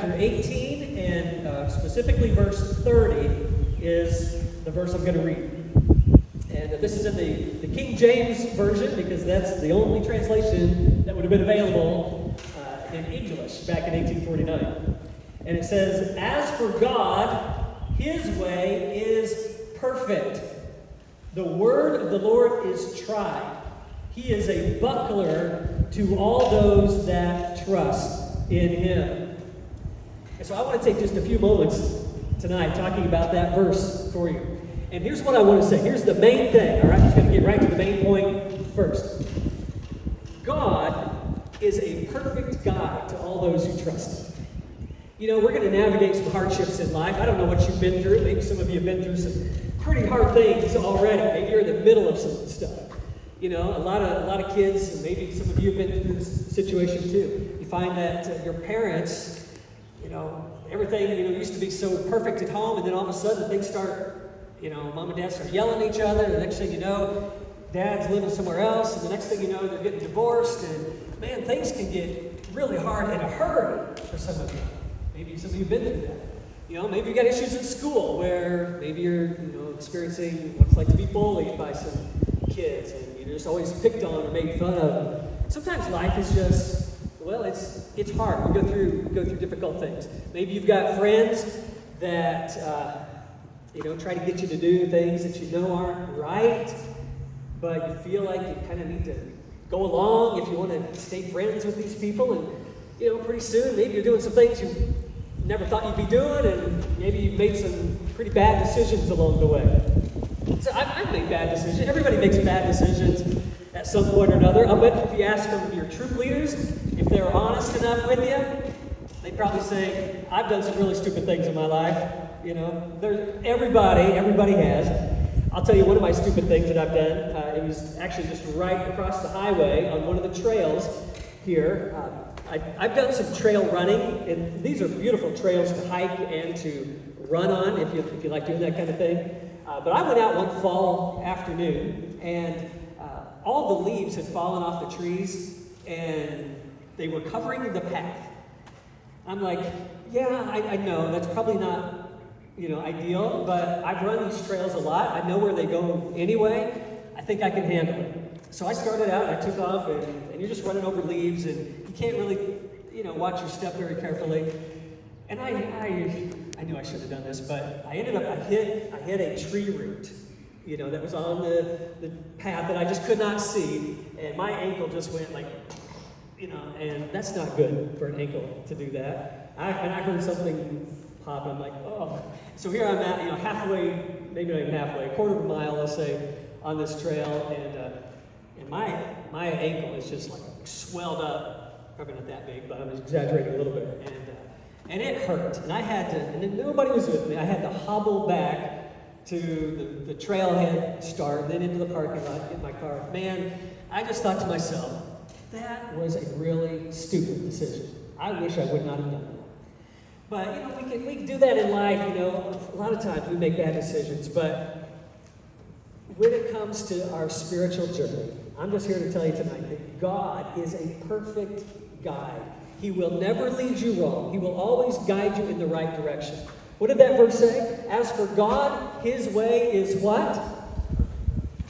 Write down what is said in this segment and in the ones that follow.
chapter 18, and specifically verse 30 is the verse I'm going to read. And this is in the King James Version, because that's the only translation that would have been available in English back in 1849. And it says, "As for God, his way is perfect. The word of the Lord is tried. He is a buckler to all those that trust in him." And so I want to take just a few moments tonight talking about that verse for you. And here's what I want to say. Here's the main thing, all right? I'm just going to get right to the main point first. God is a perfect guide to all those who trust him. You know, we're going to navigate some hardships in life. I don't know what you've been through. Maybe some of you have been through some pretty hard things already. Maybe you're in the middle of some stuff. You know, a lot of kids, and maybe some of you have been through this situation too. You find that your parents, you know, everything, you know, used to be so perfect at home, and then all of a sudden things start, you know, mom and dad start yelling at each other, and the next thing you know, dad's living somewhere else, and the next thing you know, they're getting divorced, and man, things can get really hard in a hurry for some of you. Maybe some of you have been through that. You know, maybe you got issues at school where maybe you're, you know, experiencing what it's like to be bullied by some kids, and you're just always picked on or made fun of. Sometimes life is just, well, it's hard. We go through difficult things. Maybe you've got friends that you know, try to get you to do things that you know aren't right, but you feel like you kind of need to go along if you want to stay friends with these people. And you know, pretty soon maybe you're doing some things you never thought you'd be doing, and maybe you've made some pretty bad decisions along the way. So I've made bad decisions. Everybody makes bad decisions at some point or another. I'll bet if you ask some of your troop leaders, if they're honest enough with you, they'd probably say, I've done some really stupid things in my life. You know, everybody has. I'll tell you one of my stupid things that I've done. It was actually just right across the highway on one of the trails here. I've done some trail running, and these are beautiful trails to hike and to run on if you like doing that kind of thing. But I went out one fall afternoon, and all the leaves had fallen off the trees, and they were covering the path. I'm like, yeah, I know that's probably not, you know, ideal, but I've run these trails a lot. I know where they go anyway. I think I can handle it. So I started out, and I took off, and you're just running over leaves, and you can't really, you know, watch your step very carefully. And I knew I should have done this, but I hit a tree root, you know, that was on the path that I just could not see, and my ankle just went like, you know, and that's not good for an ankle to do that. And I heard something pop, and I'm like, oh. So here I'm at, you know, halfway, maybe not even halfway, a quarter of a mile, let's say, on this trail, and my ankle is just like swelled up, probably not that big, but I'm exaggerating a little bit, and it hurt, and I had to, and then nobody was with me. I had to hobble back to the trailhead start, then into the parking lot, get my car. Man, I just thought to myself, that was a really stupid decision. I wish I would not have done that. But you know, we can do that in life. You know, a lot of times we make bad decisions, but when it comes to our spiritual journey, I'm just here to tell you tonight that God is a perfect guide. He will never lead you wrong. He will always guide you in the right direction. What did that verse say? As for God, his way is what?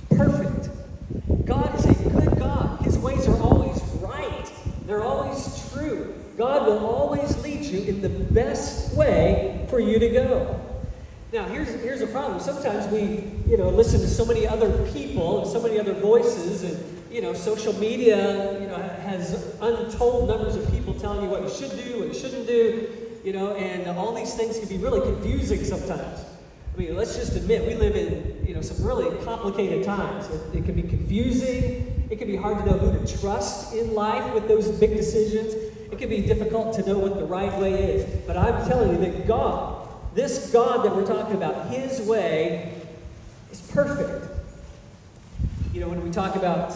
Perfect. God is a good God. His ways are always right. They're always true. God will always lead you in the best way for you to go. Now, here's a problem. Sometimes we, you know, listen to so many other people and so many other voices, and you know, social media, you know, has untold numbers of people telling you what you should do, what you shouldn't do, you know, and all these things can be really confusing sometimes. I mean, let's just admit we live in, you know, some really complicated times. It can be confusing. It can be hard to know who to trust in life with those big decisions. It can be difficult to know what the right way is. But I'm telling you that God, this God that we're talking about, his way is perfect. You know, when we talk about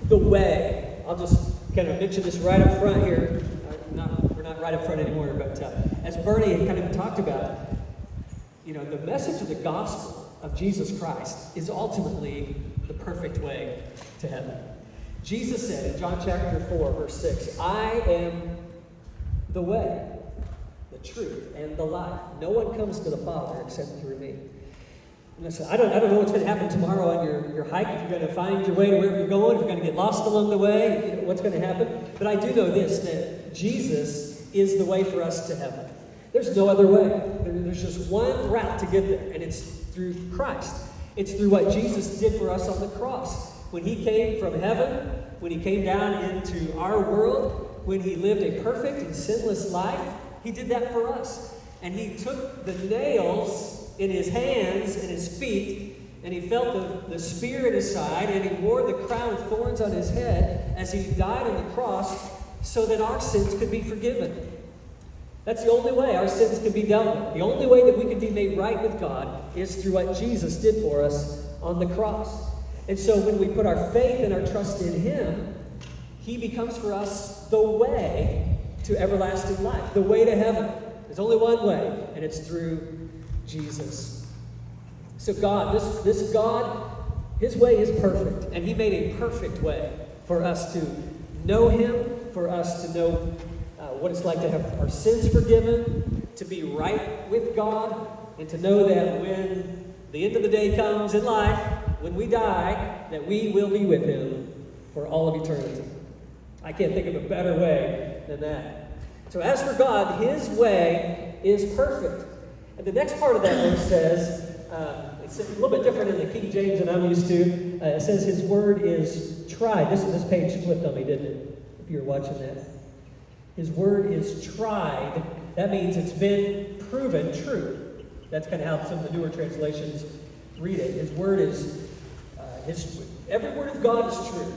the way, I'll just kind of mention this right up front here. We're not right up front anymore, but as Bernie had kind of talked about, you know, the message of the gospel of Jesus Christ is ultimately the perfect way to heaven. Jesus said in John chapter 4, verse 6, I am the way, the truth, and the life. No one comes to the Father except through me. Listen, I don't know what's going to happen tomorrow on your hike, if you're going to find your way to wherever you're going, if you're going to get lost along the way, what's going to happen. But I do know this, that Jesus is the way for us to heaven. There's no other way. There's just one route to get there, and it's through Christ. It's through what Jesus did for us on the cross. When he came from heaven, when he came down into our world, when he lived a perfect and sinless life, he did that for us. And he took the nails in his hands and his feet, and he felt the spear in his side, and he wore the crown of thorns on his head as he died on the cross so that our sins could be forgiven. That's the only way our sins can be dealt with. The only way that we can be made right with God is through what Jesus did for us on the cross. And so when we put our faith and our trust in him, he becomes for us the way to everlasting life, the way to heaven. There's only one way, and it's through Jesus. So God, this God, his way is perfect, and he made a perfect way for us to know him, for us to know what it's like to have our sins forgiven, to be right with God, and to know that when the end of the day comes in life, when we die, that we will be with him for all of eternity. I can't think of a better way than that. So as for God, his way is perfect. And the next part of that verse says, it's a little bit different in the King James than I'm used to. It says his word is tried. This page flipped on me, didn't it? If you were watching that. His word is tried. That means it's been proven true. That's kind of how some of the newer translations read it. His word is, every word of God is true.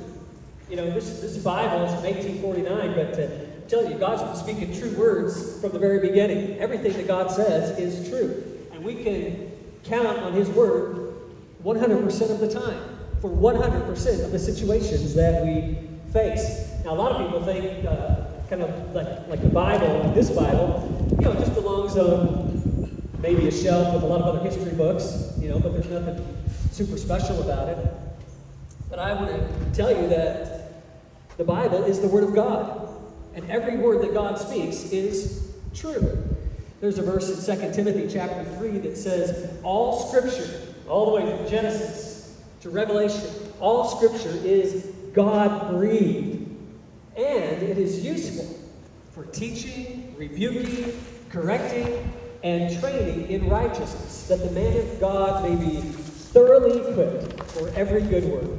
You know, this Bible is from 1849, but I'm telling you, God's been speaking true words from the very beginning. Everything that God says is true. And we can count on his word 100% of the time for 100% of the situations that we face. Now, a lot of people think kind of like the Bible, this Bible, you know, it just belongs on maybe a shelf with a lot of other history books, you know, but there's nothing super special about it. But I want to tell you that the Bible is the Word of God, and every word that God speaks is true. There's a verse in 2 Timothy chapter 3 that says, all Scripture, all the way from Genesis to Revelation, all Scripture is God-breathed. And it is useful for teaching, rebuking, correcting, and training in righteousness, that the man of God may be thoroughly equipped for every good work.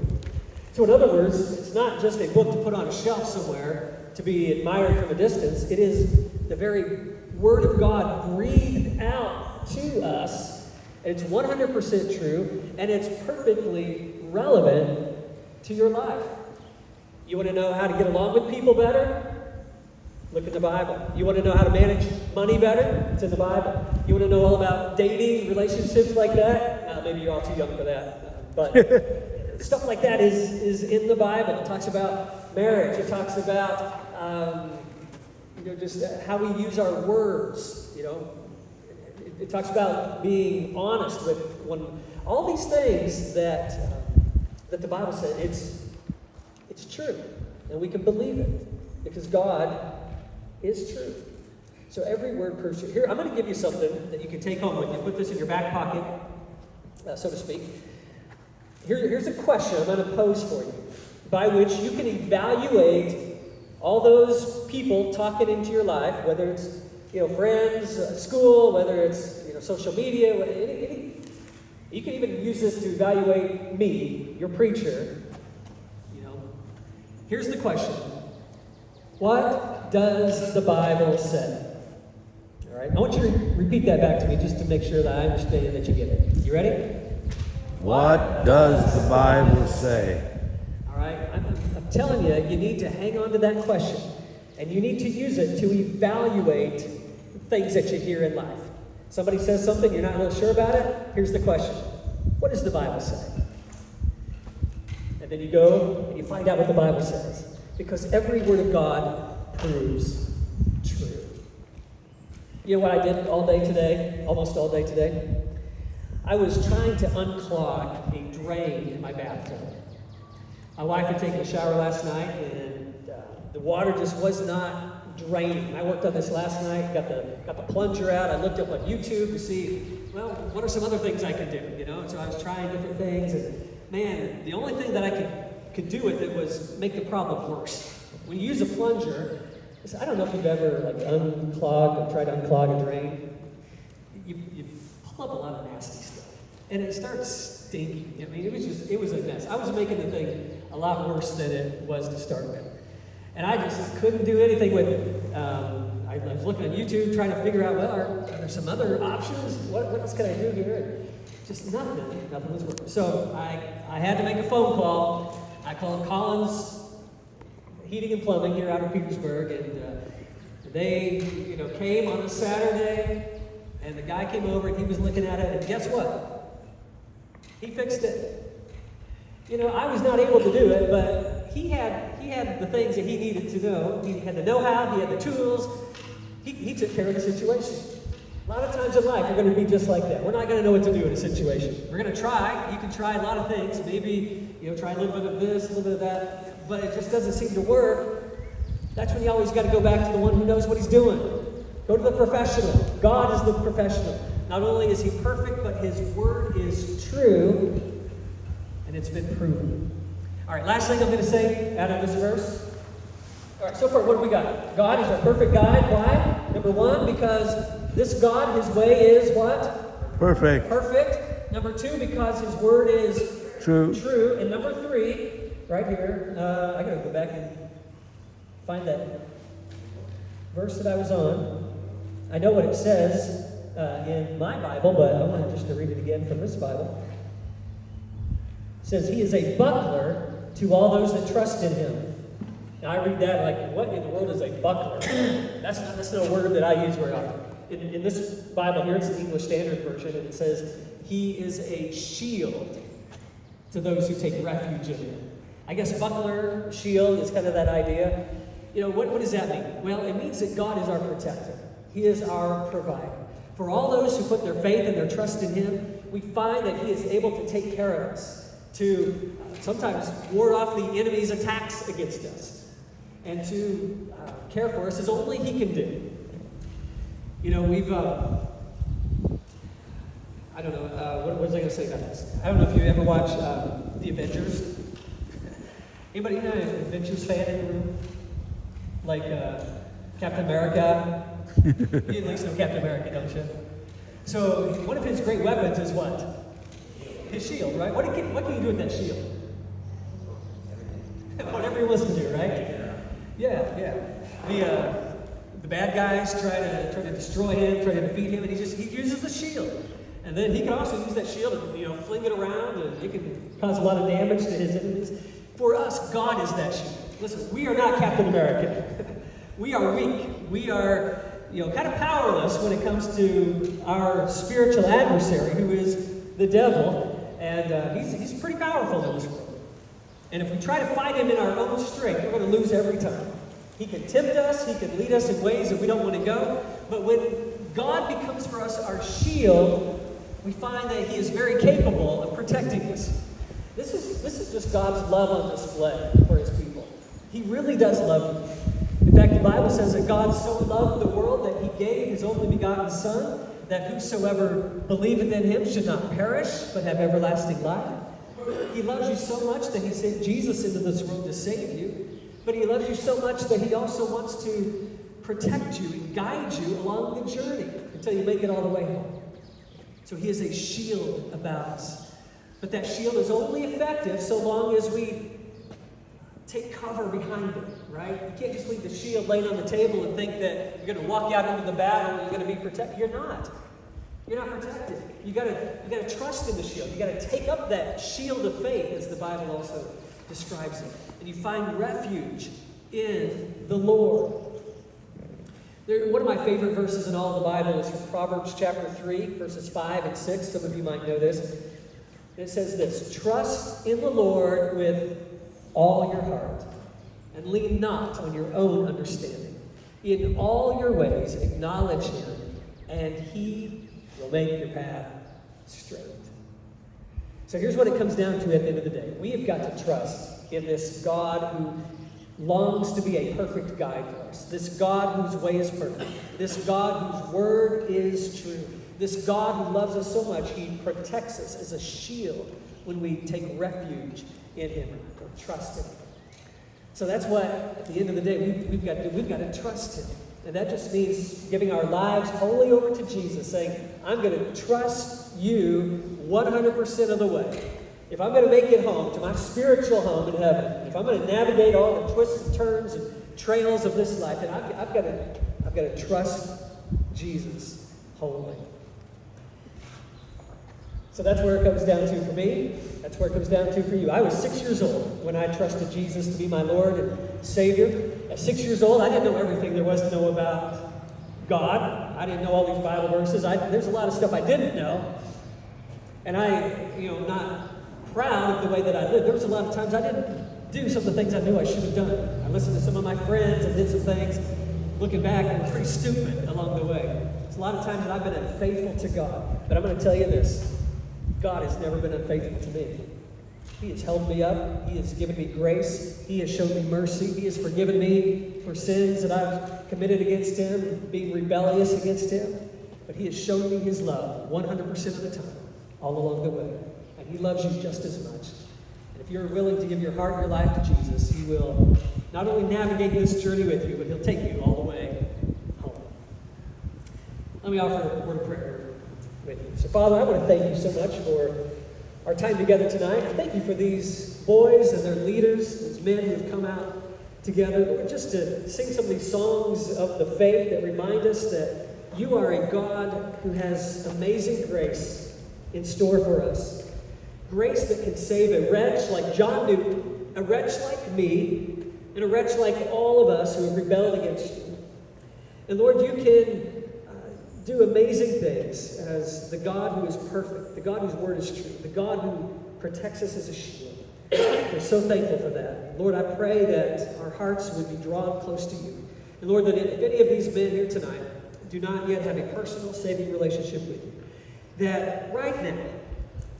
So in other words, it's not just a book to put on a shelf somewhere to be admired from a distance. It is the very Word of God breathed out to us. And it's 100% true, and it's perfectly relevant to your life. You want to know how to get along with people better? Look at the Bible. You want to know how to manage money better? It's in the Bible. You want to know all about dating, relationships like that? Maybe you're all too young for that. But stuff like that is in the Bible. It talks about marriage. It talks about just how we use our words. You know, it talks about being honest with one. All these things that the Bible said, it's true, and we can believe it because God is true. So every word proves true. Here, I'm going to give you something that you can take home with you. Put this in your back pocket, so to speak. Here's a question I'm going to pose for you, by which you can evaluate all those people talking into your life, whether it's friends, school, whether it's social media. You can even use this to evaluate me, your preacher. Here's the question. What does the Bible say? All right. I want you to repeat that back to me just to make sure that I understand that you get it. You ready? What does the Bible say? All right. I'm telling you, you need to hang on to that question. And you need to use it to evaluate things that you hear in life. Somebody says something, you're not really sure about it. Here's the question. What does the Bible say? And then you go and you find out what the Bible says. Because every word of God proves true. You know what I did all day today? Almost all day today? I was trying to unclog a drain in my bathtub. My wife had taken a shower last night, and the water just was not draining. I worked on this last night, got the plunger out. I looked up on YouTube to see, well, what are some other things I could do, you know? So I was trying different things, and man, the only thing that I could do with it was make the problem worse. When you use a plunger, I don't know if you've ever like unclogged or tried to unclog a drain. You pull up a lot of nasty stuff, and it starts stinking. I mean, it was a mess. I was making the thing a lot worse than it was to start with. And I just couldn't do anything with it. I was looking on YouTube trying to figure out, well, are there some other options? What else can I do here? And just nothing was working. So I had to make a phone call. I called Collins Heating and Plumbing here out of Petersburg, and they, came on a Saturday, and the guy came over and he was looking at it, and guess what? He fixed it. I was not able to do it, but he had the things that he needed to know. He had the know-how, he had the tools. He took care of the situation. A lot of times in life, we're going to be just like that. We're not going to know what to do in a situation. We're going to try. You can try a lot of things. Maybe, try a little bit of this, a little bit of that, but it just doesn't seem to work. That's when you always got to go back to the one who knows what he's doing. Go to the professional. God is the professional. Not only is he perfect, but his word is true, and it's been proven. All right, last thing I'm going to say out of this verse. All right, so far, what do we got? God is our perfect guide. Why? Number one, because this God, his way is what? Perfect. Perfect. Number two, because his word is True. True. And number three, right here, I got to go back and find that verse that I was on. I know what it says in my Bible, but I wanted just to read it again from this Bible. It says, he is a buckler to all those that trust in him. Now I read that like, what in the world is a buckler? That's not a word that I use very often. In this Bible here, it's the English Standard Version, and it says, he is a shield to those who take refuge in him. I guess buckler, shield is kind of that idea. What does that mean? Well, it means that God is our protector. He is our provider. For all those who put their faith and their trust in him, we find that he is able to take care of us, to sometimes ward off the enemy's attacks against us, and to care for us as only he can do. We've, I don't know, what was I going to say about this? I don't know if you ever watch The Avengers. Anybody an Avengers fan in the room? Like Captain America? You at least know Captain America, don't you? So one of his great weapons is what? His shield, right? What can you do with that shield? Whatever he wants to do, right? Yeah. The bad guys try to destroy him, try to defeat him, and he uses the shield. And then he can also use that shield and fling it around, and it can cause a lot of damage to his enemies. For us, God is that shield. Listen, we are not Captain America. We are weak. We are kind of powerless when it comes to our spiritual adversary, who is the devil, and he's pretty powerful in this world. And if we try to fight him in our own strength, we're going to lose every time. He can tempt us, he can lead us in ways that we don't want to go, but when God becomes for us our shield, we find that he is very capable of protecting us. This is just God's love on display for his people. He really does love you. In fact, the Bible says that God so loved the world that he gave his only begotten Son, that whosoever believeth in him should not perish, but have everlasting life. He loves you so much that he sent Jesus into this world to save you. But he loves you so much that he also wants to protect you and guide you along the journey until you make it all the way home. So he is a shield about us. But that shield is only effective so long as we take cover behind it, right? You can't just leave the shield laying on the table and think that you're going to walk out into the battle and you're going to be protected. You're not. You're not protected. You gotta trust in the shield. You gotta take up that shield of faith, as the Bible also describes it. And you find refuge in the Lord. One of my favorite verses in all of the Bible is from Proverbs chapter 3, verses 5 and 6. Some of you might know this. It says this: trust in the Lord with all your heart, and lean not on your own understanding. In all your ways acknowledge him, and he will make your path straight. So here's what it comes down to at the end of the day. We have got to trust in this God who longs to be a perfect guide for us. This God whose way is perfect. This God whose word is true. This God who loves us so much, he protects us as a shield when we take refuge in him or trust in him. So that's what, at the end of the day, we've got to do. We've got to trust him. And that just means giving our lives wholly over to Jesus, saying, I'm going to trust you 100% of the way. If I'm going to make it home, to my spiritual home in heaven, if I'm going to navigate all the twists and turns and trails of this life, then I've got to trust Jesus wholly. So that's where it comes down to for me. That's where it comes down to for you. I was 6 years old when I trusted Jesus to be my Lord and Savior. At 6 years old, I didn't know everything there was to know about God. I didn't know all these Bible verses. There's a lot of stuff I didn't know. And not proud of the way that I lived. There was a lot of times I didn't do some of the things I knew I should have done. I listened to some of my friends and did some things. Looking back, I was pretty stupid along the way. There's a lot of times that I've been unfaithful to God. But I'm going to tell you this. God has never been unfaithful to me. He has held me up. He has given me grace. He has shown me mercy. He has forgiven me for sins that I've committed against him, being rebellious against him. But he has shown me his love 100% of the time, all along the way. And he loves you just as much. And if you're willing to give your heart and your life to Jesus, he will not only navigate this journey with you, but he'll take you all the way home. Let me offer a word of prayer with you. So, Father, I want to thank you so much for our time together tonight. I thank you for these boys and their leaders, these men who have come out together, Lord, just to sing some of these songs of the faith that remind us that you are a God who has amazing grace in store for us. Grace that can save a wretch like John Newton, a wretch like me, and a wretch like all of us who have rebelled against you. And Lord, you can do amazing things as the God who is perfect, the God whose word is true, the God who protects us as a shield. We're so thankful for that. Lord, I pray that our hearts would be drawn close to you. And Lord, that if any of these men here tonight do not yet have a personal saving relationship with you, that right now,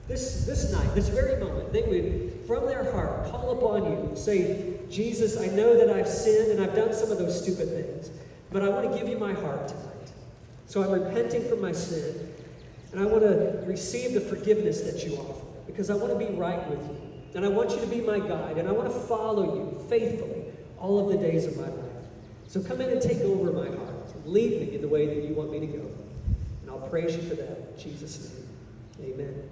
this night, this very moment, they would, from their heart, call upon you and say, Jesus, I know that I've sinned and I've done some of those stupid things, but I want to give you my heart tonight. So I'm repenting from my sin, and I want to receive the forgiveness that you offer, because I want to be right with you, and I want you to be my guide, and I want to follow you faithfully all of the days of my life. So come in and take over my heart, and lead me in the way that you want me to go. And I'll praise you for that in Jesus' name. Amen.